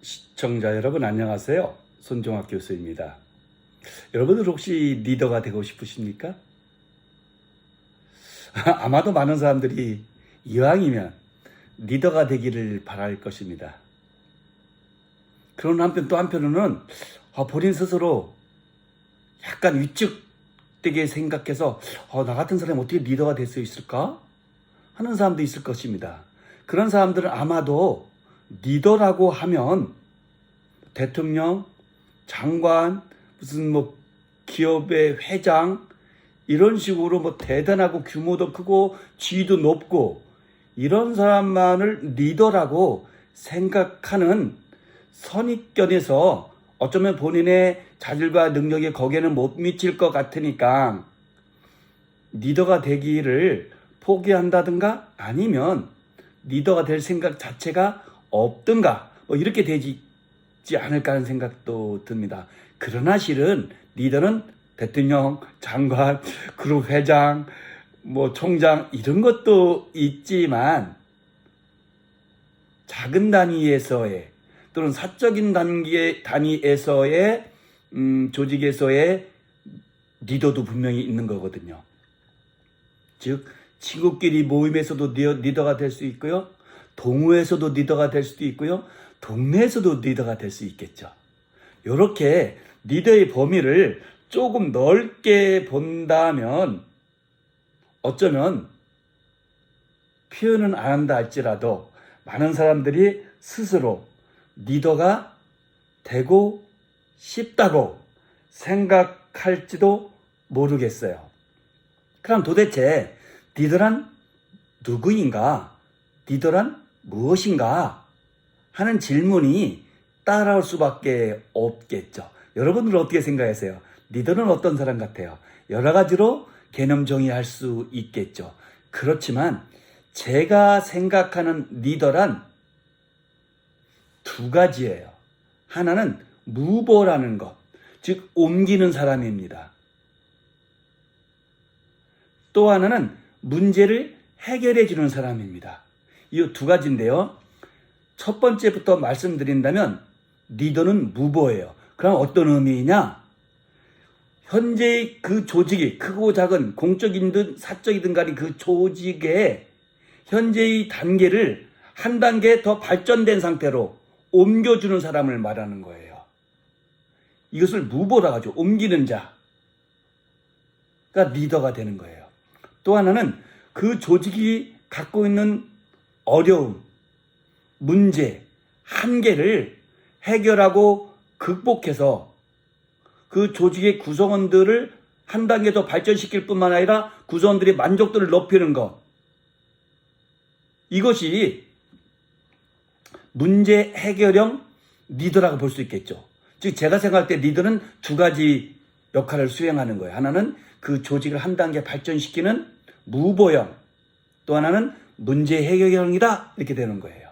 시청자 여러분 안녕하세요. 손종학 교수입니다. 여러분들 혹시 리더가 되고 싶으십니까? 아마도 많은 사람들이 이왕이면 리더가 되기를 바랄 것입니다. 그런 한편 또 한편으로는 본인 스스로 약간 위축되게 생각해서 나 같은 사람이 어떻게 리더가 될 수 있을까? 하는 사람도 있을 것입니다. 그런 사람들은 아마도 리더라고 하면 대통령, 장관, 무슨 기업의 회장 이런 식으로 대단하고 규모도 크고 지위도 높고 이런 사람만을 리더라고 생각하는 선입견에서 어쩌면 본인의 자질과 능력이 거기에는 못 미칠 것 같으니까 리더가 되기를 포기한다든가 아니면 리더가 될 생각 자체가 없든가 이렇게 되지 않을까 하는 생각도 듭니다. 그러나 실은 리더는 대통령, 장관, 그룹 회장, 총장 이런 것도 있지만 작은 단위에서의 또는 사적인 단위에서의 조직에서의 리더도 분명히 있는 거거든요. 즉 친구끼리 모임에서도 리더가 될 수 있고요. 동호회에서도 리더가 될 수도 있고요. 동네에서도 리더가 될 수 있겠죠. 이렇게 리더의 범위를 조금 넓게 본다면 어쩌면 표현은 안 한다 할지라도 많은 사람들이 스스로 리더가 되고 싶다고 생각할지도 모르겠어요. 그럼 도대체 리더란 누구인가? 리더란 무엇인가? 하는 질문이 따라올 수밖에 없겠죠. 여러분들은 어떻게 생각하세요? 리더는 어떤 사람 같아요? 여러 가지로 개념 정의할 수 있겠죠. 그렇지만 제가 생각하는 리더란 두 가지예요. 하나는 무버라는 것, 즉 옮기는 사람입니다. 또 하나는 문제를 해결해 주는 사람입니다. 이 두 가지인데요. 첫 번째부터 말씀드린다면 리더는 무버예요. 그럼 어떤 의미냐? 현재의 그 조직이 크고 작은 공적이든 사적이든 간에 그 조직의 현재의 단계를 한 단계 더 발전된 상태로 옮겨주는 사람을 말하는 거예요. 이것을 무버라고 하죠. 옮기는 자가 리더가 되는 거예요. 또 하나는 그 조직이 갖고 있는 어려움, 문제, 한계를 해결하고 극복해서 그 조직의 구성원들을 한 단계 더 발전시킬 뿐만 아니라 구성원들의 만족도를 높이는 것. 이것이 문제 해결형 리더라고 볼 수 있겠죠. 즉 제가 생각할 때 리더는 두 가지 역할을 수행하는 거예요. 하나는 그 조직을 한 단계 발전시키는 무버형, 또 하나는 문제 해결형이다 이렇게 되는 거예요.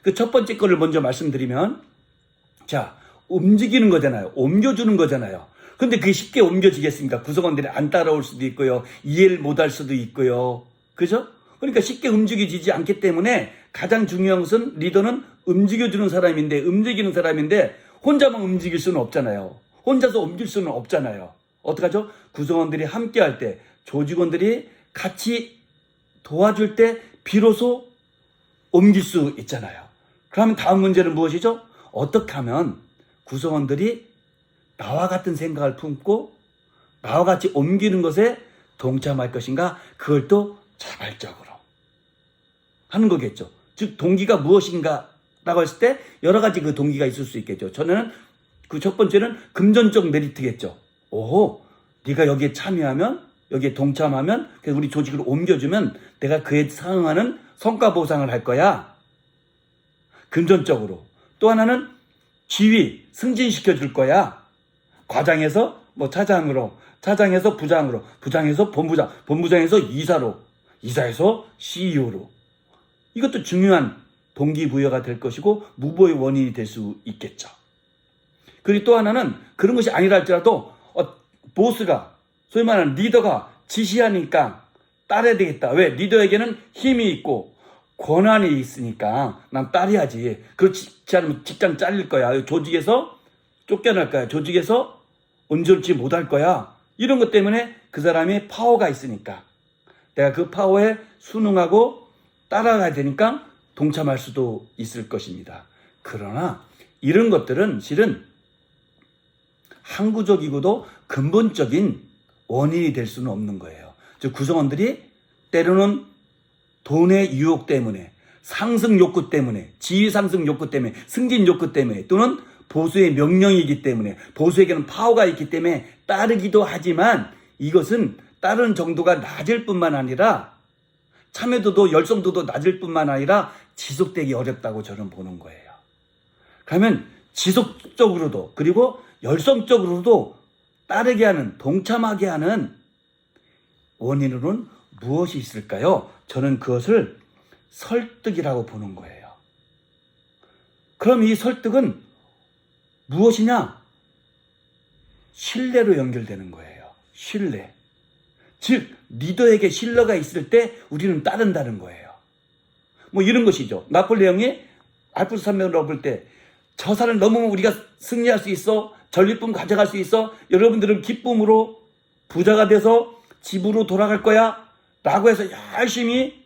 그 첫 번째 거를 먼저 말씀드리면 움직이는 거잖아요. 옮겨주는 거잖아요. 근데 그게 쉽게 옮겨지겠습니까? 구성원들이 안 따라올 수도 있고요. 이해를 못할 수도 있고요. 그죠? 그러니까 쉽게 움직여지지 않기 때문에 가장 중요한 것은 리더는 움직여주는 사람인데 움직이는 사람인데 혼자만 움직일 수는 없잖아요. 혼자서 옮길 수는 없잖아요. 어떡하죠? 구성원들이 함께 할 때 조직원들이 같이 도와줄 때 비로소 옮길 수 있잖아요. 그러면 다음 문제는 무엇이죠? 어떻게 하면 구성원들이 나와 같은 생각을 품고 나와 같이 옮기는 것에 동참할 것인가? 그걸 또 자발적으로 하는 거겠죠. 즉 동기가 무엇인가 라고 했을 때 여러 가지 그 동기가 있을 수 있겠죠. 저는 그 첫 번째는 금전적 메리트겠죠. 네가 여기에 참여하면 여기에 동참하면 그래서 우리 조직을 옮겨주면 내가 그에 상응하는 성과 보상을 할 거야. 금전적으로. 또 하나는 지위, 승진시켜 줄 거야. 과장에서 차장으로, 차장에서 부장으로, 부장에서 본부장, 본부장에서 이사로, 이사에서 CEO로. 이것도 중요한 동기부여가 될 것이고 무보의 원인이 될 수 있겠죠. 그리고 또 하나는 그런 것이 아니라 할지라도 보스가 소위 말하는 리더가 지시하니까 따라야 되겠다. 왜? 리더에게는 힘이 있고 권한이 있으니까 난 따라야지. 그렇지 않으면 직장 잘릴 거야. 조직에서 쫓겨날 거야. 조직에서 온전치 못할 거야. 이런 것 때문에 그 사람이 파워가 있으니까 내가 그 파워에 순응하고 따라가야 되니까 동참할 수도 있을 것입니다. 그러나 이런 것들은 실은 항구적이고도 근본적인 원인이 될 수는 없는 거예요. 즉 구성원들이 때로는 돈의 유혹 때문에, 상승 욕구 때문에, 지위 상승 욕구 때문에, 승진 욕구 때문에, 또는 보수의 명령이기 때문에, 보수에게는 파워가 있기 때문에 따르기도 하지만 이것은 따르는 정도가 낮을 뿐만 아니라 참여도도 열성도도 낮을 뿐만 아니라 지속되기 어렵다고 저는 보는 거예요. 그러면 지속적으로도 그리고 열성적으로도 따르게 하는, 동참하게 하는 원인으로는 무엇이 있을까요? 저는 그것을 설득이라고 보는 거예요. 그럼 이 설득은 무엇이냐? 신뢰로 연결되는 거예요. 신뢰. 즉 리더에게 신뢰가 있을 때 우리는 따른다는 거예요. 뭐 이런 것이죠. 나폴레옹이 알프스 산맥을 넘을 때 저 산을 넘으면 우리가 승리할 수 있어. 전리품 가져갈 수 있어. 여러분들은 기쁨으로 부자가 돼서 집으로 돌아갈 거야. 라고 해서 열심히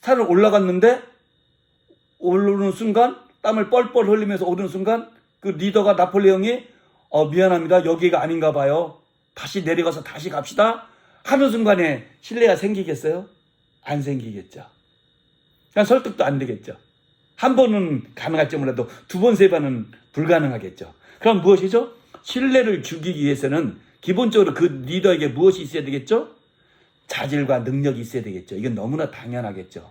산을 올라갔는데 오르는 순간 땀을 뻘뻘 흘리면서 오르는 순간 그 리더가 나폴레옹이 미안합니다. 여기가 아닌가 봐요. 다시 내려가서 다시 갑시다. 하는 순간에 신뢰가 생기겠어요? 안 생기겠죠. 그냥 설득도 안 되겠죠. 한 번은 가능할지 몰라도 두 번, 세 번은 불가능하겠죠. 그럼 무엇이죠? 신뢰를 주기 위해서는 기본적으로 그 리더에게 무엇이 있어야 되겠죠? 자질과 능력이 있어야 되겠죠. 이건 너무나 당연하겠죠.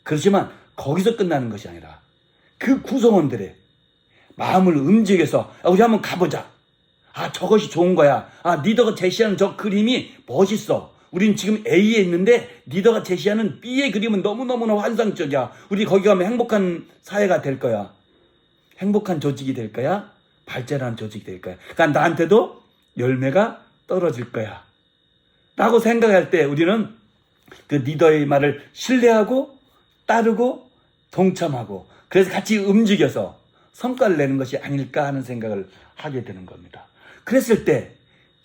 그렇지만 거기서 끝나는 것이 아니라 그 구성원들의 마음을 움직여서 우리 한번 가보자. 저것이 좋은 거야. 리더가 제시하는 저 그림이 멋있어. 우린 지금 A에 있는데 리더가 제시하는 B의 그림은 너무너무나 환상적이야. 우리 거기 가면 행복한 사회가 될 거야. 행복한 조직이 될 거야. 발전한 조직이 될 거야. 그러니까 나한테도 열매가 떨어질 거야. 라고 생각할 때 우리는 그 리더의 말을 신뢰하고 따르고 동참하고 그래서 같이 움직여서 성과를 내는 것이 아닐까 하는 생각을 하게 되는 겁니다. 그랬을 때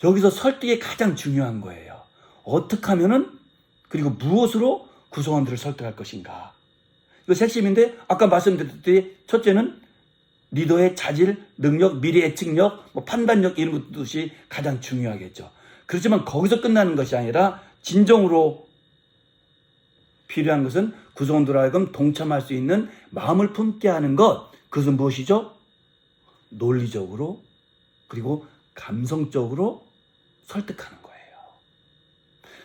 여기서 설득이 가장 중요한 거예요. 어떻게 하면은 그리고 무엇으로 구성원들을 설득할 것인가. 이거 핵심인데 아까 말씀드렸듯이 첫째는 리더의 자질, 능력, 미래 예측력, 판단력 이런 것이 가장 중요하겠죠. 그렇지만 거기서 끝나는 것이 아니라 진정으로 필요한 것은 구성원들로 하여금 동참할 수 있는 마음을 품게 하는 것. 그것은 무엇이죠? 논리적으로 그리고 감성적으로 설득하는 거예요.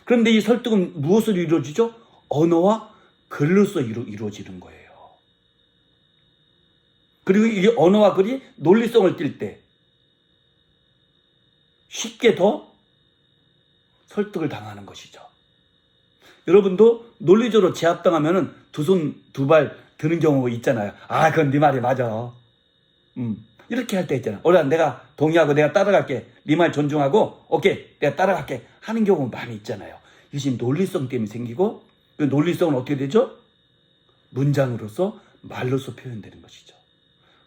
그런데 이 설득은 무엇으로 이루어지죠? 언어와 글로서 이루어지는 거예요. 그리고 이 언어와 글이 논리성을 띌 때 쉽게 더 설득을 당하는 것이죠. 여러분도 논리적으로 제압당하면 두 손 두 발 드는 경우가 있잖아요. 그건 네 말이 맞아. 이렇게 할 때 있잖아. 오늘 내가 동의하고 내가 따라갈게. 네 말 존중하고 오케이 내가 따라갈게 하는 경우가 많이 있잖아요. 이것이 논리성 때문에 생기고 그 논리성은 어떻게 되죠? 문장으로서 말로서 표현되는 것이죠.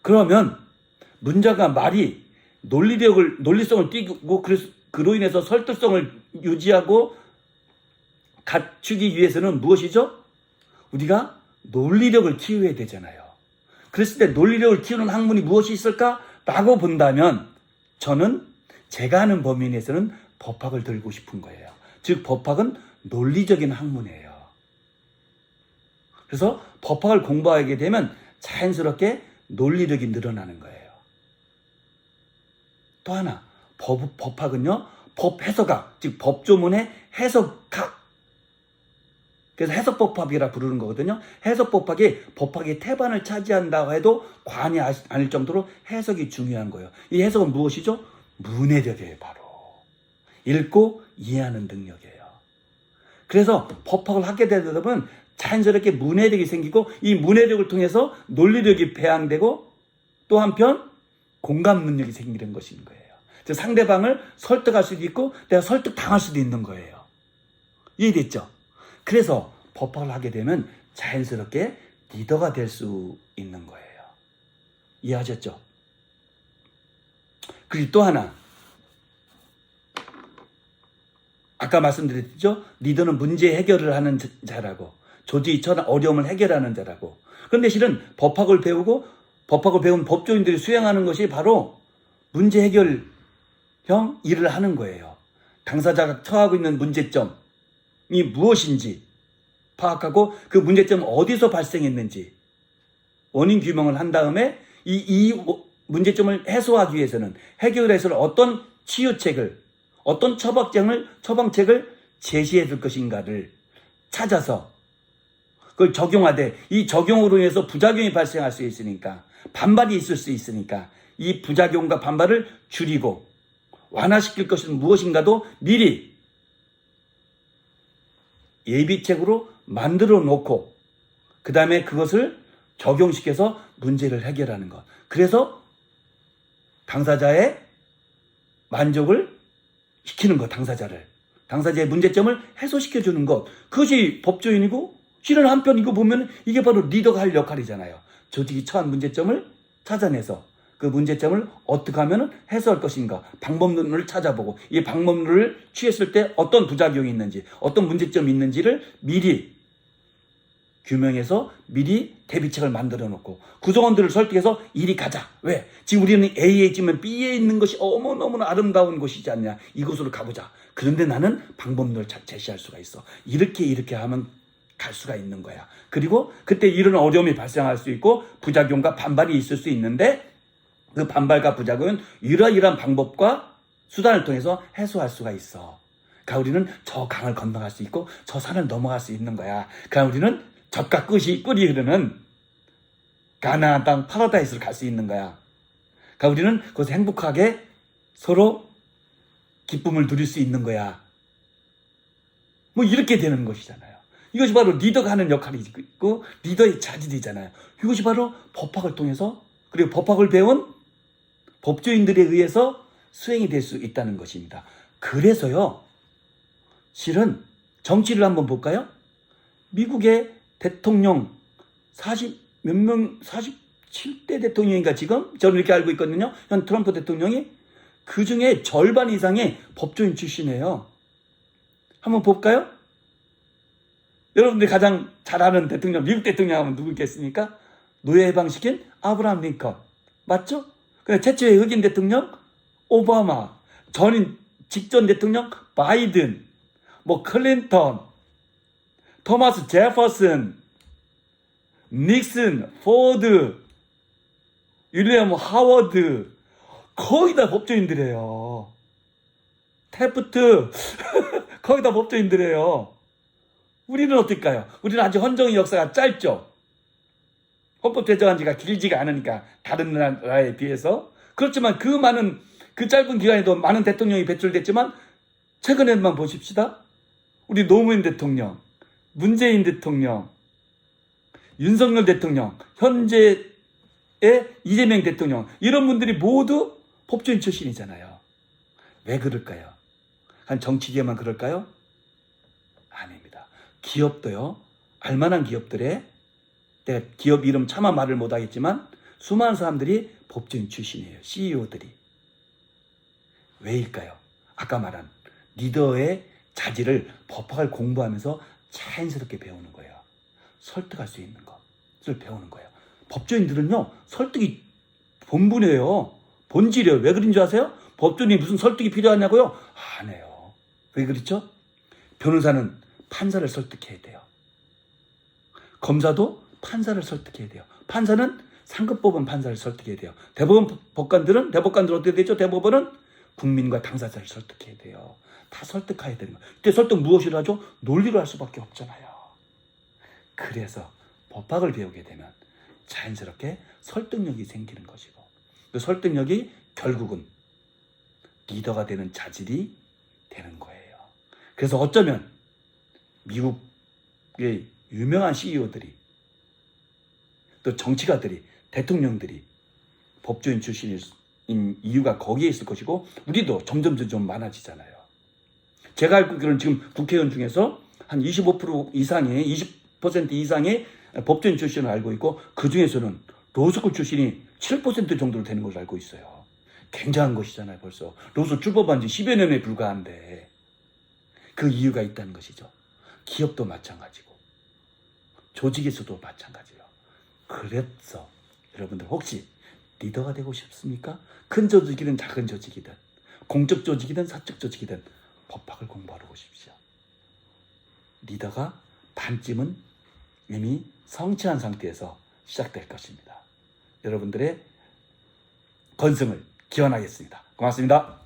그러면 문장과 말이 논리성을 띄고 그래서 그로 인해서 설득성을 유지하고 갖추기 위해서는 무엇이죠? 우리가 논리력을 키워야 되잖아요. 그랬을 때 논리력을 키우는 학문이 무엇이 있을까라고 본다면 저는 제가 하는 범위 내에서는 법학을 들고 싶은 거예요. 즉 법학은 논리적인 학문이에요. 그래서 법학을 공부하게 되면 자연스럽게 논리력이 늘어나는 거예요. 또 하나 법학은요 법 해석학, 즉 법조문의 해석학, 그래서 해석법학이라 부르는 거거든요. 해석법학이 법학의 태반을 차지한다고 해도 과언이 아닐 정도로 해석이 중요한 거예요. 이 해석은 무엇이죠? 문해력이에요. 바로 읽고 이해하는 능력이에요. 그래서 법학을 하게 되다 보면 자연스럽게 문해력이 생기고 이 문해력을 통해서 논리력이 배양되고 또 한편 공감 능력이 생기는 것인 거예요. 즉 상대방을 설득할 수도 있고 내가 설득당할 수도 있는 거예요. 이해됐죠? 그래서 법학을 하게 되면 자연스럽게 리더가 될 수 있는 거예요. 이해하셨죠? 그리고 또 하나, 아까 말씀드렸죠? 리더는 문제 해결을 하는 자라고, 조직처럼 어려움을 해결하는 자라고. 그런데 실은 법학을 배우고 법학을 배운 법조인들이 수행하는 것이 바로 문제 해결형 일을 하는 거예요. 당사자가 처하고 있는 문제점이 무엇인지 파악하고 그 문제점 어디서 발생했는지 원인 규명을 한 다음에 이 문제점을 해소하기 위해서는, 해결해서는 어떤 치유책을, 어떤 처방책을 제시해 줄 것인가를 찾아서 그걸 적용하되, 이 적용으로 인해서 부작용이 발생할 수 있으니까, 반발이 있을 수 있으니까 이 부작용과 반발을 줄이고 완화시킬 것은 무엇인가도 미리 예비책으로 만들어 놓고 그 다음에 그것을 적용시켜서 문제를 해결하는 것. 그래서 당사자의 만족을 시키는 것, 당사자의 문제점을 해소시켜주는 것. 그것이 법조인이고, 실은 한편 이거 보면 이게 바로 리더가 할 역할이잖아요. 조직이 처한 문제점을 찾아내서 그 문제점을 어떻게 하면 해소할 것인가, 방법론을 찾아보고, 이 방법론을 취했을 때 어떤 부작용이 있는지, 어떤 문제점이 있는지를 미리 규명해서 미리 대비책을 만들어 놓고 구성원들을 설득해서 이리 가자. 왜? 지금 우리는 A에 있으면 B에 있는 것이 너무나 아름다운 곳이지 않냐. 이곳으로 가보자. 그런데 나는 방법론을 제시할 수가 있어. 이렇게 하면 갈 수가 있는 거야. 그리고 그때 이런 어려움이 발생할 수 있고 부작용과 반발이 있을 수 있는데, 그 반발과 부작용은 이러이러한 방법과 수단을 통해서 해소할 수가 있어. 그러니까 우리는 저 강을 건너갈 수 있고 저 산을 넘어갈 수 있는 거야. 그러니까 우리는 젖과 꿀이 흐르는 가나안 땅 파라다이스를 갈 수 있는 거야. 그러니까 우리는 거기서 행복하게 서로 기쁨을 누릴 수 있는 거야. 뭐 이렇게 되는 것이잖아요. 이것이 바로 리더가 하는 역할이 있고 리더의 자질이잖아요. 이것이 바로 법학을 통해서, 그리고 법학을 배운 법조인들에 의해서 수행이 될 수 있다는 것입니다. 그래서요, 실은 정치를 한번 볼까요? 미국의 대통령 47대 대통령인가 지금? 저는 이렇게 알고 있거든요. 현 트럼프 대통령이 그 중에 절반 이상이 법조인 출신이에요. 한번 볼까요? 여러분들이 가장 잘 아는 대통령, 미국 대통령 하면 누구겠습니까? 노예 해방시킨 아브라함 링컨. 맞죠? 최초의 흑인 대통령 오바마, 직전 대통령 바이든, 클린턴, 토마스 제퍼슨, 닉슨, 포드, 윌리엄 하워드, 거의 다 법조인들이에요. 태프트, 거의 다 법조인들이에요. 우리는 어떨까요? 우리는 아직 헌정의 역사가 짧죠. 헌법 제정한 지가 길지가 않으니까, 다른 나라에 비해서. 그렇지만 그 짧은 기간에도 많은 대통령이 배출됐지만, 최근에만 보십시다. 우리 노무현 대통령, 문재인 대통령, 윤석열 대통령, 현재의 이재명 대통령, 이런 분들이 모두 법조인 출신이잖아요. 왜 그럴까요? 한 정치계만 그럴까요? 아닙니다. 기업도요, 알만한 기업들의, 내가 기업 이름 차마 말을 못하겠지만 수많은 사람들이 법조인 출신이에요. CEO들이. 왜일까요? 아까 말한 리더의 자질을 법학을 공부하면서 자연스럽게 배우는 거예요. 설득할 수 있는 것을 배우는 거예요. 법조인들은요, 설득이 본분이에요. 본질이에요. 왜 그런 줄 아세요? 법조인이 무슨 설득이 필요하냐고요? 안 해요. 왜 그렇죠? 변호사는 판사를 설득해야 돼요. 검사도 판사를 설득해야 돼요. 판사는 상급법원 판사를 설득해야 돼요. 대법관들은 어떻게 되죠? 대법원은 국민과 당사자를 설득해야 돼요. 다 설득해야 되는 거예요. 그때 설득 무엇이라 하죠? 논리로 할 수밖에 없잖아요. 그래서 법학을 배우게 되면 자연스럽게 설득력이 생기는 것이고, 그 설득력이 결국은 리더가 되는 자질이 되는 거예요. 그래서 어쩌면 미국의 유명한 CEO들이, 또 정치가들이, 대통령들이 법조인 출신인 이유가 거기에 있을 것이고, 우리도 점점 많아지잖아요. 제가 알고 있기로는 지금 국회의원 중에서 한 25% 이상이, 90% 이상의 법조인 출신을 알고 있고 그 중에서는 로스쿨 출신이 7% 정도로 되는 걸로 알고 있어요. 굉장한 것이잖아요. 벌써 로스 출법한 지 10여 년에 불과한데 그 이유가 있다는 것이죠. 기업도 마찬가지고 조직에서도 마찬가지예요. 그래서 여러분들 혹시 리더가 되고 싶습니까? 큰 조직이든 작은 조직이든 공적 조직이든 사적 조직이든 법학을 공부하러 오십시오. 리더가 반쯤은 이미 성취한 상태에서 시작될 것입니다. 여러분들의 건승을 기원하겠습니다. 고맙습니다.